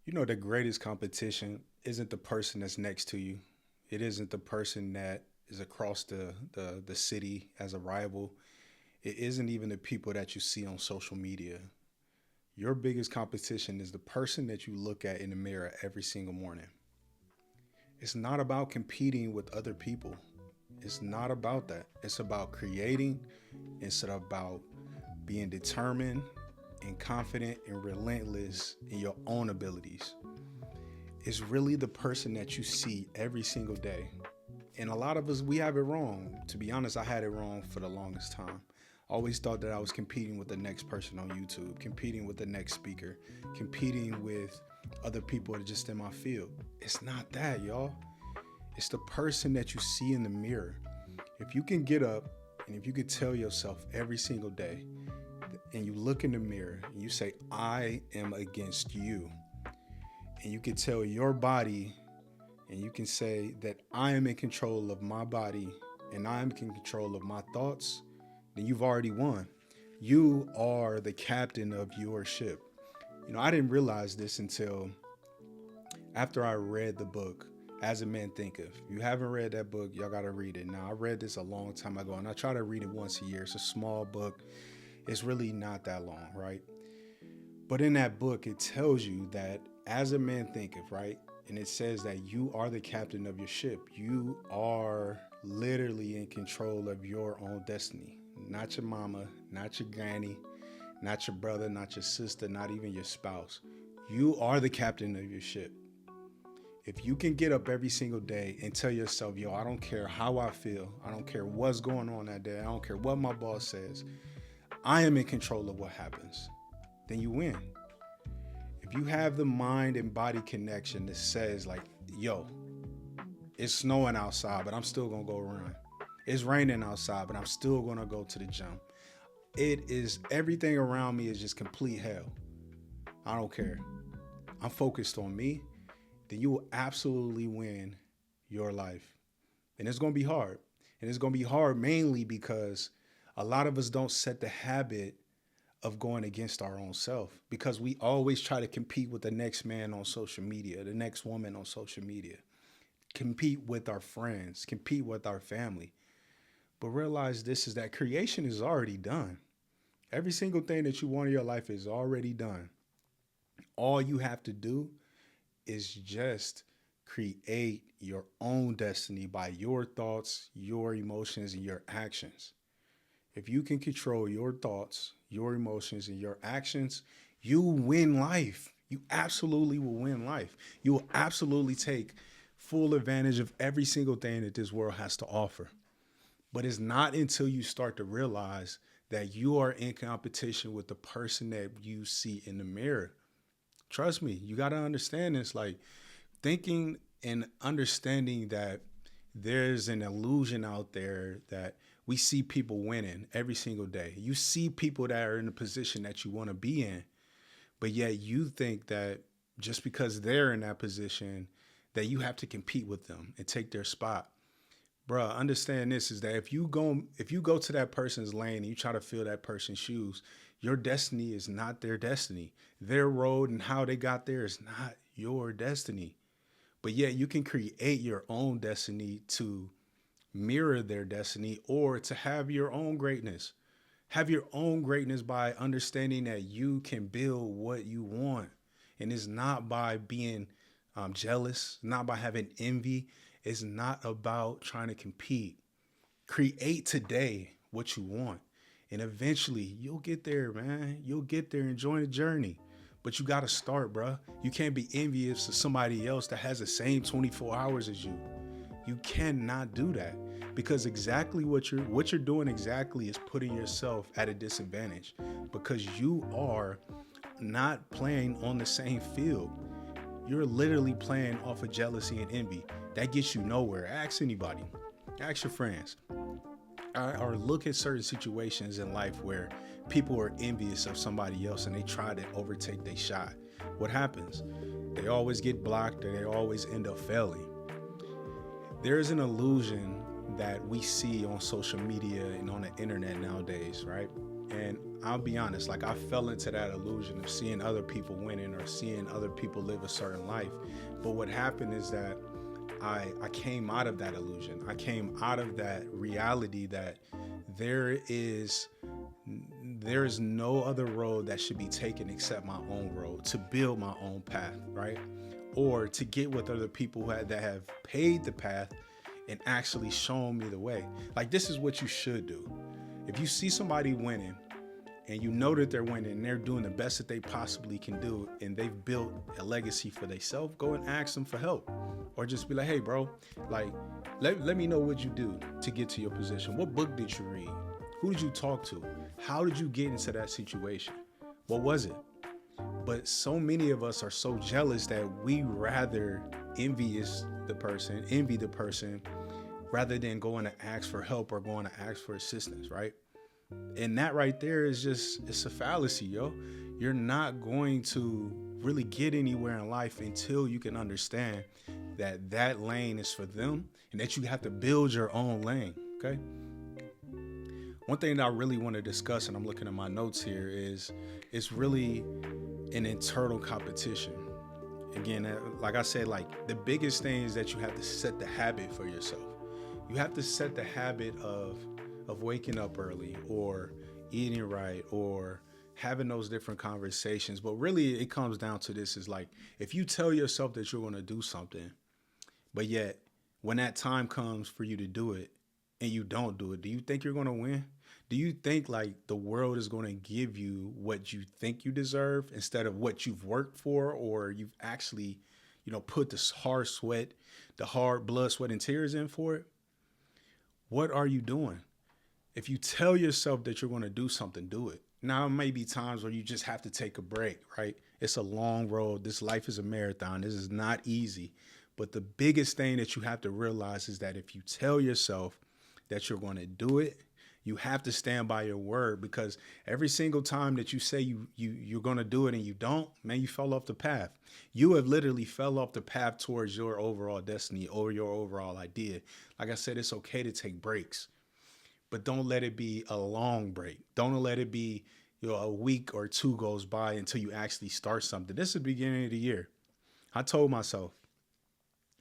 You know, the greatest competition isn't the person that's next to you. It isn't the person that is across the city as a rival. It isn't even the people that you see on social media. Your biggest competition is the person that you look at in the mirror every single morning. It's not about competing with other people. It's not about that. It's about creating instead of about being determined and confident and relentless in your own abilities. It's really the person that you see every single day. And a lot of us, we have it wrong. To be honest, I had it wrong for the longest time. I always thought that I was competing with the next person on YouTube, competing with the next speaker, competing with other people that are just in my field. It's not that, y'all. It's the person that you see in the mirror. If you can get up and if you could tell yourself every single day and you look in the mirror and you say, I am against you, and you can tell your body and you can say that I am in control of my body and I am in control of my thoughts, then you've already won. You are the captain of your ship. You know, I didn't realize this until after I read the book, As a Man Thinketh. If you haven't read that book, y'all got to read it. Now, I read this a long time ago, and I try to read it once a year. It's a small book. It's really not that long, right? But in that book, it tells you that as a man thinketh, right? And it says that you are the captain of your ship. You are literally in control of your own destiny. Not your mama, not your granny, not your brother, not your sister, not even your spouse. You are the captain of your ship. If you can get up every single day and tell yourself, yo, I don't care how I feel. I don't care what's going on that day. I don't care what my boss says. I am in control of what happens. Then you win. If you have the mind and body connection that says like, yo, it's snowing outside, but I'm still gonna go run. It's raining outside, but I'm still gonna go to the gym. It is everything around me is just complete hell. I don't care. I'm focused on me. Then you will absolutely win your life. And it's gonna be hard. And it's gonna be hard mainly because a lot of us don't set the habit of going against our own self because we always try to compete with the next man on social media, the next woman on social media, compete with our friends, compete with our family. But realize this is that creation is already done. Every single thing that you want in your life is already done. All you have to do is just create your own destiny by your thoughts, your emotions, and your actions. If you can control your thoughts, your emotions, and your actions, you win life. You absolutely will win life. You will absolutely take full advantage of every single thing that this world has to offer. But it's not until you start to realize that you are in competition with the person that you see in the mirror. Trust me, you got to understand this. Like thinking and understanding that there's an illusion out there that we see people winning every single day. You see people that are in the position that you want to be in, but yet you think that just because they're in that position that you have to compete with them and take their spot. Bruh, understand this is that if you go to that person's lane and you try to fill that person's shoes, your destiny is not their destiny. Their road and how they got there is not your destiny. But yet you can create your own destiny to mirror their destiny or to have your own greatness. Have your own greatness by understanding that you can build what you want. And it's not by being jealous, not by having envy. It's not about trying to compete. Create today what you want. And eventually you'll get there, man. You'll get there. Enjoy the journey. But you got to start, bro. You can't be envious of somebody else that has the same 24 hours as you. You cannot do that because exactly what you're doing exactly is putting yourself at a disadvantage because you are not playing on the same field. You're literally playing off of jealousy and envy. That gets you nowhere. Ask anybody. Ask your friends. Or look at certain situations in life where people are envious of somebody else and they try to overtake their shot. What happens? They always get blocked or they always end up failing. There is an illusion that we see on social media and on the internet nowadays, right? And I'll be honest, like I fell into that illusion of seeing other people winning or seeing other people live a certain life. But what happened is that I came out of that illusion. I came out of that reality that there is there is no other road that should be taken except my own road to build my own path, right? Or to get with other people that have paid the path and actually shown me the way. Like, this is what you should do. If you see somebody winning and you know that they're winning and they're doing the best that they possibly can do and they've built a legacy for themselves, go and ask them for help. Or just be like, hey, bro, like, let me know what you do to get to your position. What book did you read? Who did you talk to? How did you get into that situation? What was it? But so many of us are so jealous that we rather envy the person, rather than going to ask for help or going to ask for assistance, right? And that right there is it's a fallacy, yo. You're not going to really get anywhere in life until you can understand that lane is for them and that you have to build your own lane, okay? One thing that I really want to discuss, and I'm looking at my notes here, is it's really an internal competition. Again, like I said, like the biggest thing is that you have to set the habit for yourself. You have to set the habit of waking up early or eating right or having those different conversations. But really it comes down to this is like, if you tell yourself that you're going to do something, but yet when that time comes for you to do it and you don't do it, do you think you're going to win? Do you think like the world is going to give you what you think you deserve instead of what you've worked for, or you've actually, put the hard sweat, the hard blood, sweat, and tears in for it? What are you doing? If you tell yourself that you're going to do something, do it. Now, it may be times where you just have to take a break, right? It's a long road. This life is a marathon. This is not easy. But the biggest thing that you have to realize is that if you tell yourself that you're going to do it, you have to stand by your word, because every single time that you say you're going to do it and you don't, man, you fell off the path. You have literally fell off the path towards your overall destiny or your overall idea. Like I said, it's okay to take breaks, but don't let it be a long break. Don't let it be, a week or two goes by until you actually start something. This is the beginning of the year. I told myself,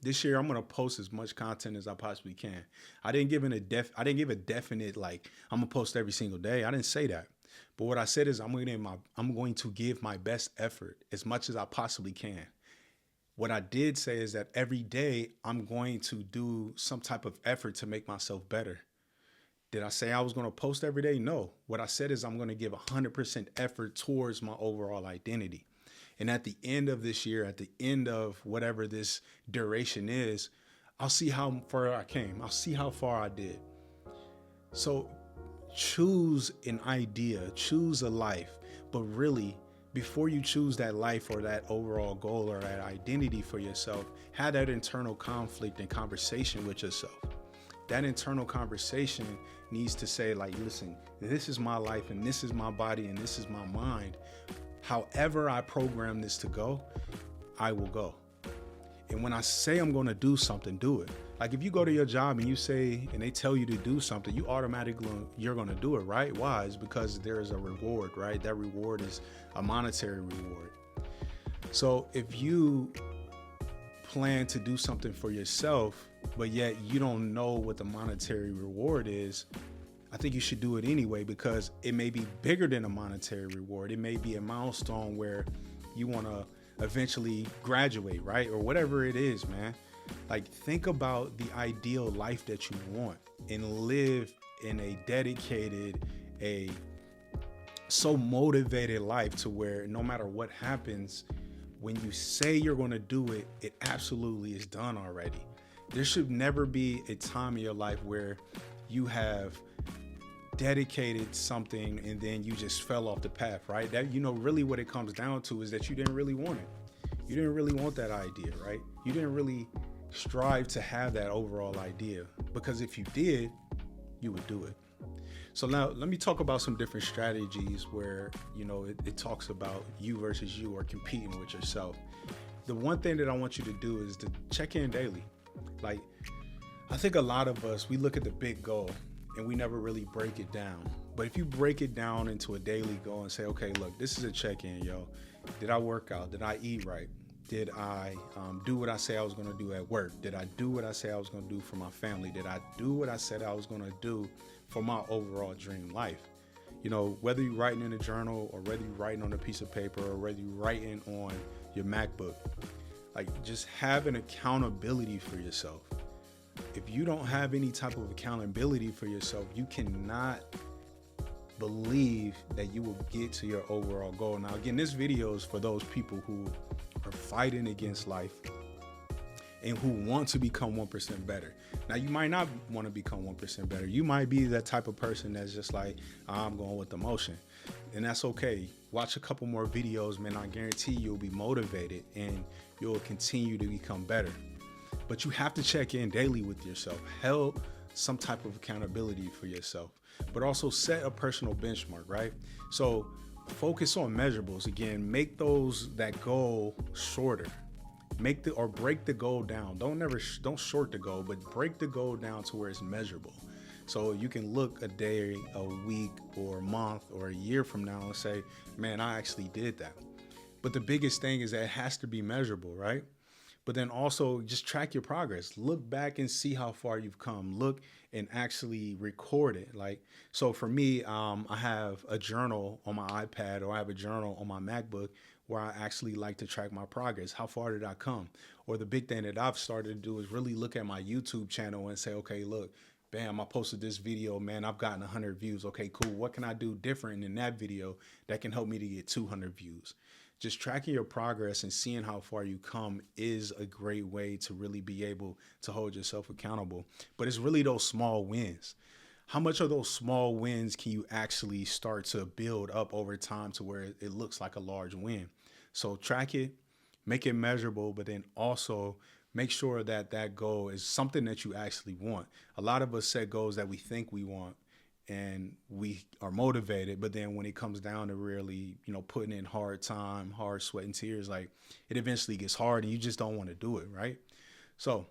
this year I'm gonna post as much content as I possibly can. I didn't give a definite like I'm gonna post every single day. I didn't say that. But what I said is I'm going to give my best effort as much as I possibly can. What I did say is that every day I'm going to do some type of effort to make myself better. Did I say I was going to post every day? No. What I said is I'm going to give 100% effort towards my overall identity. And at the end of this year, at the end of whatever this duration is, I'll see how far I came. I'll see how far I did. So choose an idea, choose a life, but really, before you choose that life or that overall goal or that identity for yourself, have that internal conflict and conversation with yourself. That internal conversation needs to say, like, listen, this is my life and this is my body and this is my mind. However I program this to go, I will go. And when I say I'm going to do something, do it. Like if you go to your job and you say, and they tell you to do something, you automatically, you're going to do it, right? Why? It's because there is a reward, right? That reward is a monetary reward. So if you plan to do something for yourself, but yet you don't know what the monetary reward is, I think you should do it anyway, because it may be bigger than a monetary reward. It may be a milestone where you want to eventually graduate, right? Or whatever it is, man. Like, think about the ideal life that you want and live in a dedicated, so motivated life to where no matter what happens, when you say you're going to do it, it absolutely is done already. There should never be a time in your life where you have dedicated something and then you just fell off the path, right? That, really what it comes down to is that you didn't really want it. You didn't really want that idea, right? You didn't really strive to have that overall idea, because if you did, you would do it. So now let me talk about some different strategies where, it talks about you versus you, or competing with yourself. The one thing that I want you to do is to check in daily. Like, I think a lot of us, we look at the big goal and we never really break it down. But if you break it down into a daily goal and say, okay, look, this is a check-in, yo. Did I work out? Did I eat right? Did I do what I say I was going to do at work? Did I do what I say I was going to do for my family? Did I do what I said I was going to do for my overall dream life? You know, whether you're writing in a journal or whether you're writing on a piece of paper or whether you're writing on your MacBook, like just have an accountability for yourself. If you don't have any type of accountability for yourself, you cannot believe that you will get to your overall goal. Now, again, this video is for those people who are fighting against life and who want to become 1% better. Now, you might not want to become 1% better. You might be that type of person that's just like, I'm going with the motion. And that's okay. Watch a couple more videos, man. I guarantee you'll be motivated and you'll continue to become better. But you have to check in daily with yourself. Held some type of accountability for yourself, but also set a personal benchmark, right? So focus on measurables. Again, make that goal shorter. Break the goal down. Don't short the goal, but break the goal down to where it's measurable. So you can look a day, a week, or a month, or a year from now and say, man, I actually did that. But the biggest thing is that it has to be measurable, right? But then also just track your progress. Look back and see how far you've come. Look and actually record it. Like, so for me, I have a journal on my iPad, or I have a journal on my MacBook where I actually like to track my progress. How far did I come? Or the big thing that I've started to do is really look at my YouTube channel and say, okay, look, bam, I posted this video, man, I've gotten 100 views. Okay, cool. What can I do different in that video that can help me to get 200 views? Just tracking your progress and seeing how far you come is a great way to really be able to hold yourself accountable. But it's really those small wins. How much of those small wins can you actually start to build up over time to where it looks like a large win? So track it, make it measurable, but then also make sure that that goal is something that you actually want. A lot of us set goals that we think we want, and we are motivated, but then when it comes down to really, putting in hard time, hard sweat and tears, like it eventually gets hard and you just don't want to do it, right? So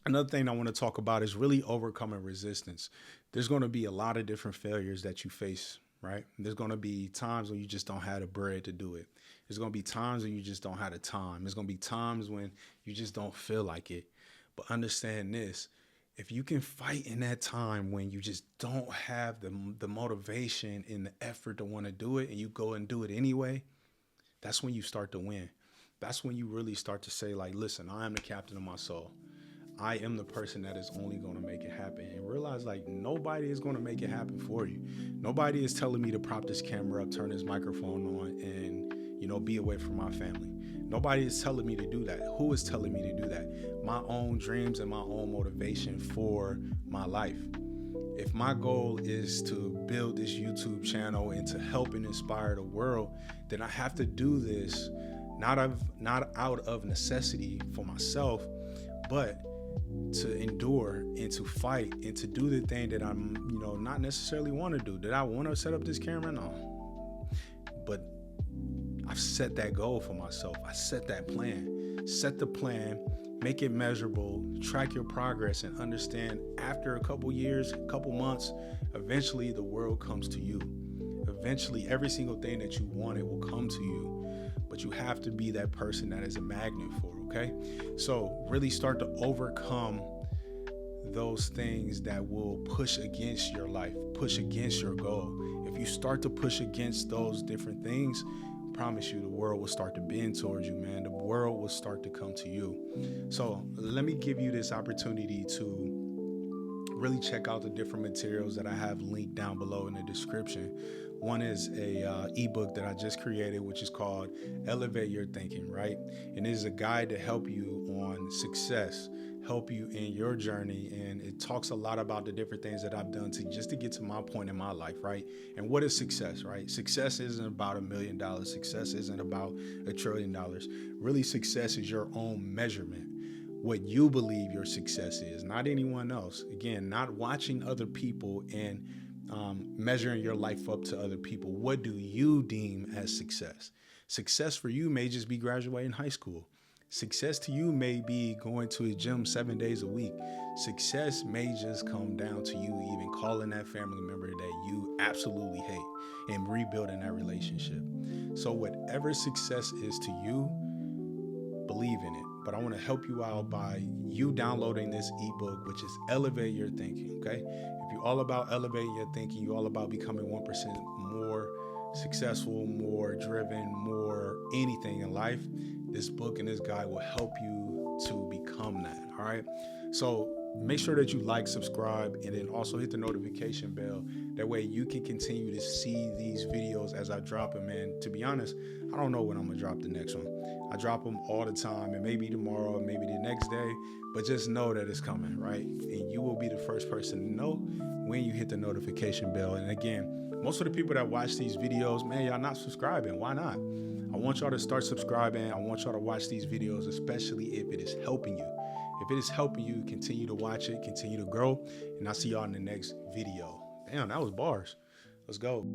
another thing I want to talk about is really overcoming resistance. There's going to be a lot of different failures that you face, right? There's going to be times when you just don't have the bread to do it. There's going to be times when you just don't have the time. There's going to be times when you just don't feel like it. But understand this. If you can fight in that time when you just don't have the motivation and the effort to want to do it, and you go and do it anyway, that's when you start to win. That's when you really start to say, like, listen, I am the captain of my soul. I am the person that is only going to make it happen. And realize, like, nobody is going to make it happen for you. Nobody is telling me to prop this camera up, turn this microphone on, and, be away from my family. Nobody is telling me to do that. Who is telling me to do that? My own dreams and my own motivation for my life. If my goal is to build this YouTube channel and to help and inspire the world, then I have to do this not out of necessity for myself, but to endure and to fight and to do the thing that I'm, not necessarily want to do. Did I want to set up this camera? No. But I've set that goal for myself. I set that plan. Set the plan, make it measurable, track your progress, and understand after a couple years, a couple months, eventually the world comes to you. Eventually, every single thing that you wanted will come to you. But you have to be that person that is a magnet for it, okay? So really start to overcome those things that will push against your life, push against your goal. If you start to push against those different things, I promise you the world will start to bend towards you, man. The world will start to come to you. So let me give you this opportunity to really check out the different materials that I have linked down below in the description. One is a ebook that I just created, which is called Elevate Your Thinking, right? And it is a guide to help you on success, help you in your journey. And it talks a lot about the different things that I've done to get to my point in my life, right? And what is success, right? Success isn't about $1 million. Success isn't about $1 trillion. Really, success is your own measurement. What you believe your success is, not anyone else. Again, not watching other people and measuring your life up to other people. What do you deem as success? Success for you may just be graduating high school. Success to you may be going to a gym 7 days a week. Success may just come down to you even calling that family member that you absolutely hate and rebuilding that relationship. So, whatever success is to you, believe in it. But I want to help you out by you downloading this ebook, which is Elevate Your Thinking. Okay. If you're all about elevating your thinking, you're all about becoming 1% more successful, more driven, more anything in life, this book and this guide will help you to become that. All right. So make sure that you like, subscribe, and then also hit the notification bell. That way you can continue to see these videos as I drop them. And to be honest, I don't know when I'm going to drop the next one. I drop them all the time, and maybe tomorrow, maybe the next day, but just know that it's coming, right? And you will be the first person to know when you hit the notification bell. And again, most of the people that watch these videos, man, y'all not subscribing. Why not? I want y'all to start subscribing. I want y'all to watch these videos, especially if it is helping you. If it is helping you, continue to watch it, continue to grow, and I'll see y'all in the next video. Damn, that was bars. Let's go.